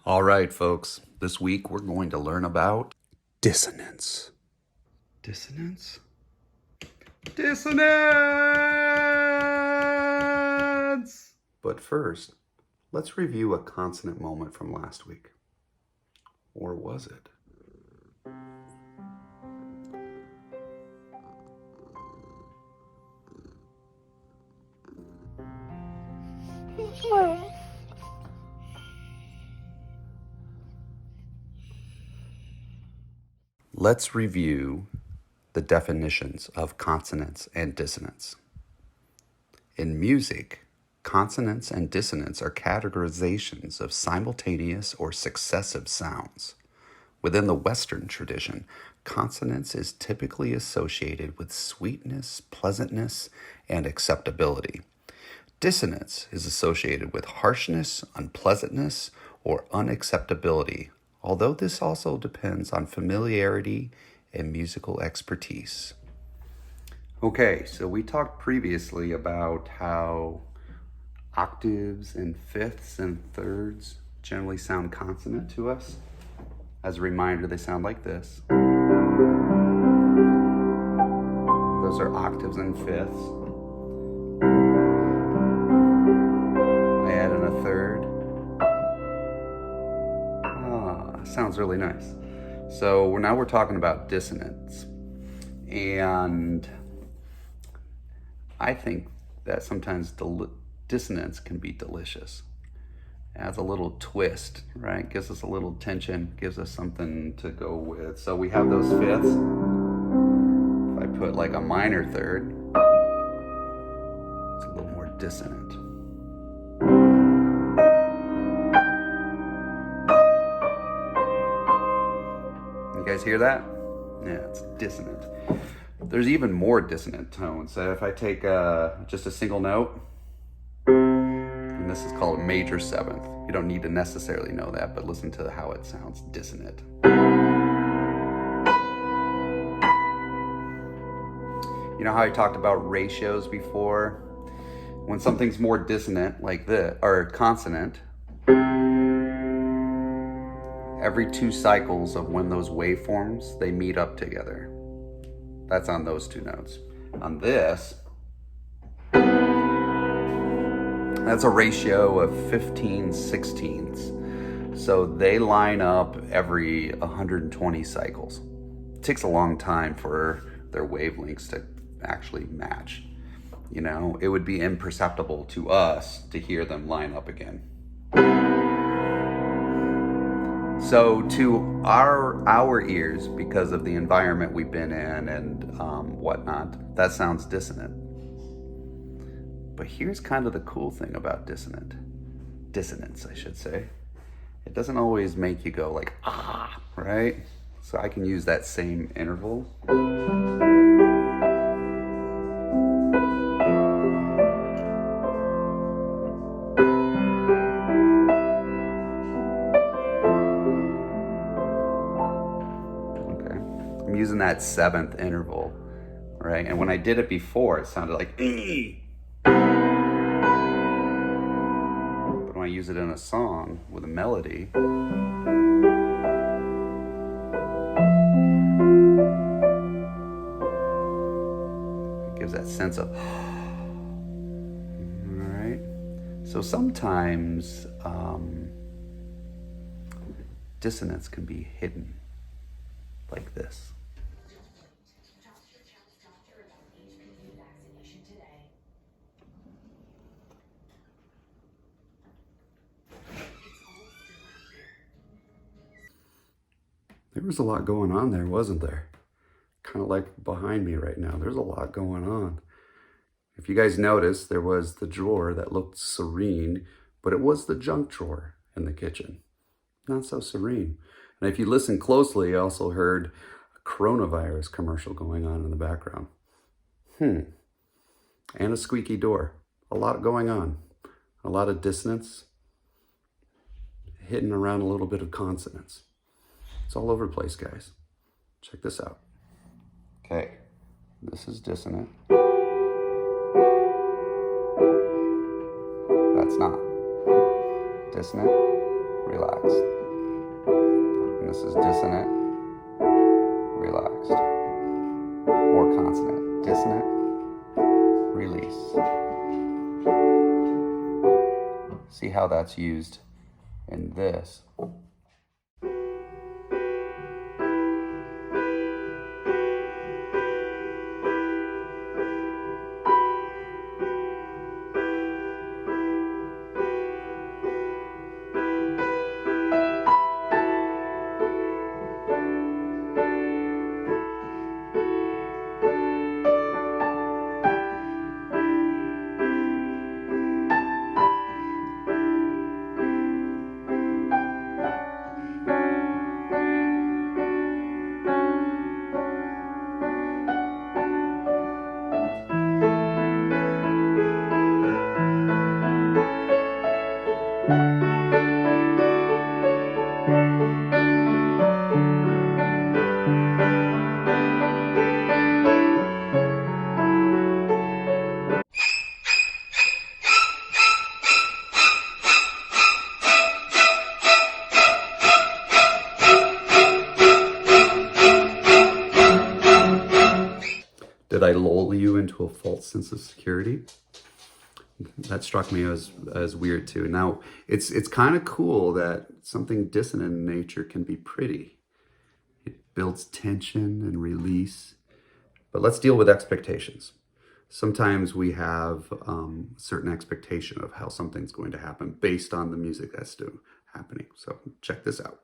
All right, folks. This week we're going to learn about dissonance. Dissonance? Dissonance! But first, let's review a consonant moment from last week. Or was it? Let's review the definitions of consonance and dissonance. In music, consonance and dissonance are categorizations of simultaneous or successive sounds. Within the Western tradition, consonance is typically associated with sweetness, pleasantness, and acceptability. Dissonance is associated with harshness, unpleasantness, or unacceptability, although this also depends on familiarity and musical expertise. Okay, so we talked previously about how octaves and fifths and thirds generally sound consonant to us. As a reminder, they sound like this. Those are octaves and fifths. I add in a third. Sounds really nice. So now we're talking about dissonance. And I think that sometimes dissonance can be delicious. It adds a little twist, right? Gives us a little tension, gives us something to go with. So we have those fifths. If I put like a minor third, it's a little more dissonant. You guys hear that? Yeah, it's dissonant. There's even more dissonant tones. So if I take just a single note, and this is called a major seventh. You don't need to necessarily know that, but listen to how it sounds dissonant. You know how I talked about ratios before? When something's more dissonant like this, or consonant, every 2 cycles of when those waveforms, they meet up together. That's on those 2 notes. On this, that's a ratio of 15/16ths. So they line up every 120 cycles. It takes a long time for their wavelengths to actually match. You know, it would be imperceptible to us to hear them line up again. So to our ears, because of the environment we've been in and whatnot, that sounds dissonant. But here's kind of the cool thing about dissonance, I should say. It doesn't always make you go like, ah, right? So I can use that same interval. I'm using that 7th interval, right? And when I did it before, it sounded like, ee. But when I use it in a song with a melody, it gives that sense of, all right? So sometimes dissonance can be hidden like this. There was a lot going on there, wasn't there? Kind of like behind me right now. There's a lot going on. If you guys noticed, there was the drawer that looked serene, but it was the junk drawer in the kitchen. Not so serene. And if you listen closely, you also heard a coronavirus commercial going on in the background. And a squeaky door. A lot going on. A lot of dissonance. Hidden around a little bit of consonance. It's all over the place, guys. Check this out. Okay, this is dissonant. That's not. Dissonant. relaxed. And this is dissonant, relaxed. More consonant, dissonant, release. See how that's used in this. Did I lull you into a false sense of security? That struck me as weird too. Now, it's kind of cool that something dissonant in nature can be pretty. It builds tension and release. But let's deal with expectations. Sometimes we have a certain expectation of how something's going to happen based on the music that's still happening. So check this out.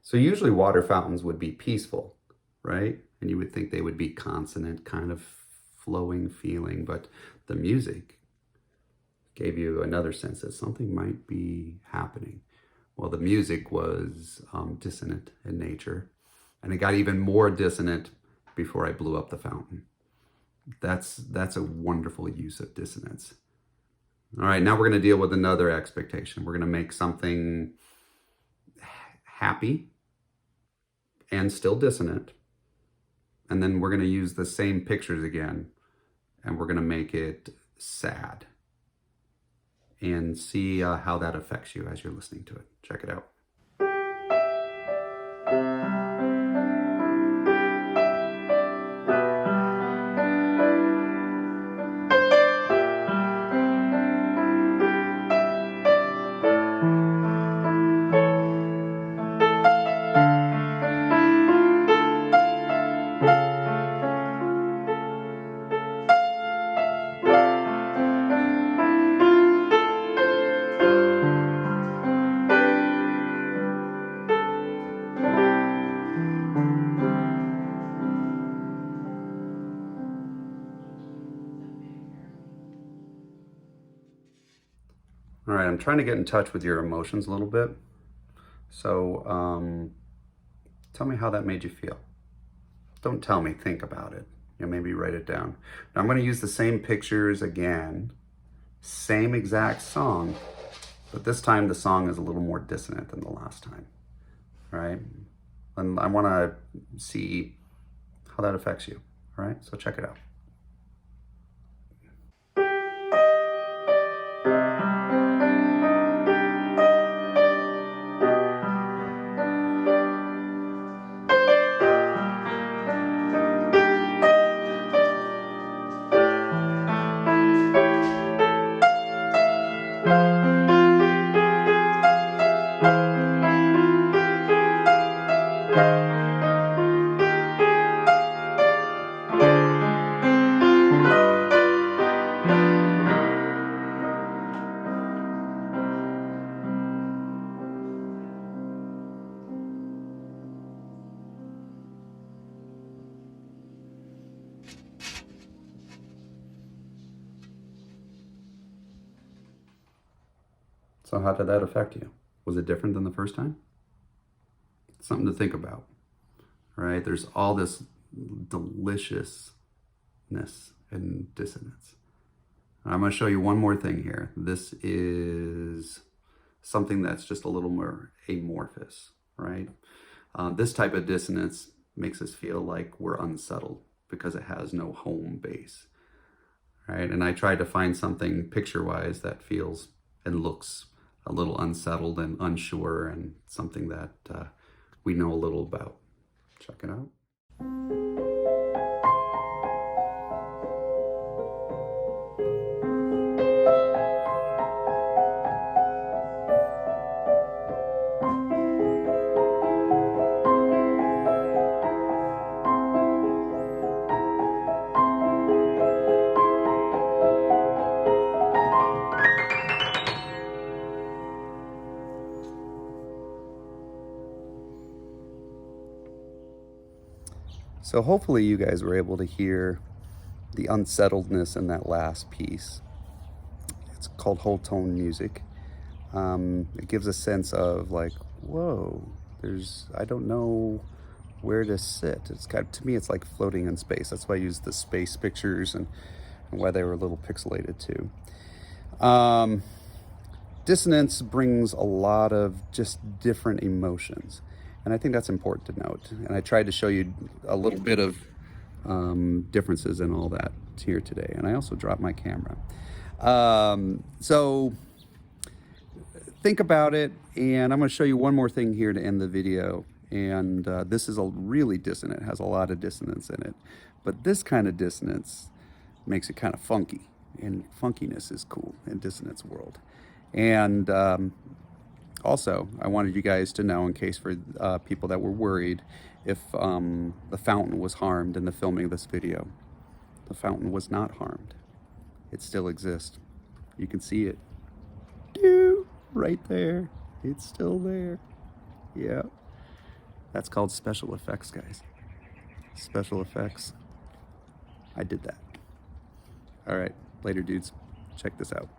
So usually water fountains would be peaceful, right? And you would think they would be consonant, kind of flowing feeling, but the music gave you another sense that something might be happening. Well, the music was dissonant in nature, and it got even more dissonant before I blew up the fountain. That's a wonderful use of dissonance. All right, now we're going to deal with another expectation. We're going to make something happy and still dissonant. And then we're going to use the same pictures again, and we're going to make it sad. And see how that affects you as you're listening to it. Check it out. All right, I'm trying to get in touch with your emotions a little bit. So tell me how that made you feel. Don't tell me, think about it. Maybe write it down. Now I'm going to use the same pictures again, same exact song, but this time the song is a little more dissonant than the last time, all right? And I want to see how that affects you, all right? So check it out. So how did that affect you? Was it different than the first time? something to think about, right? There's all this deliciousness and dissonance. I'm going to show you one more thing here. This is something that's just a little more amorphous, right? This type of dissonance makes us feel like we're unsettled because it has no home base, right? And I tried to find something picture-wise that feels and looks a little unsettled and unsure, and something that we know a little about. Check it out. So hopefully you guys were able to hear the unsettledness in that last piece. It's called whole tone music. It gives a sense of like, whoa, I don't know where to sit. It's kind of, to me, it's like floating in space. That's why I used the space pictures and why they were a little pixelated too. Dissonance brings a lot of just different emotions. And I think that's important to note. And I tried to show you a little bit of differences in all that here today. And I also dropped my camera. So think about it. And I'm going to show you one more thing here to end the video. And this is a really dissonant. It has a lot of dissonance in it. But this kind of dissonance makes it kind of funky. And funkiness is cool in dissonance world. And also, I wanted you guys to know, in case for people that were worried, if the fountain was harmed in the filming of this video. The fountain was not harmed. It still exists. You can see it. Right there. It's still there. Yeah. That's called special effects, guys. Special effects. I did that. All right. Later, dudes. Check this out.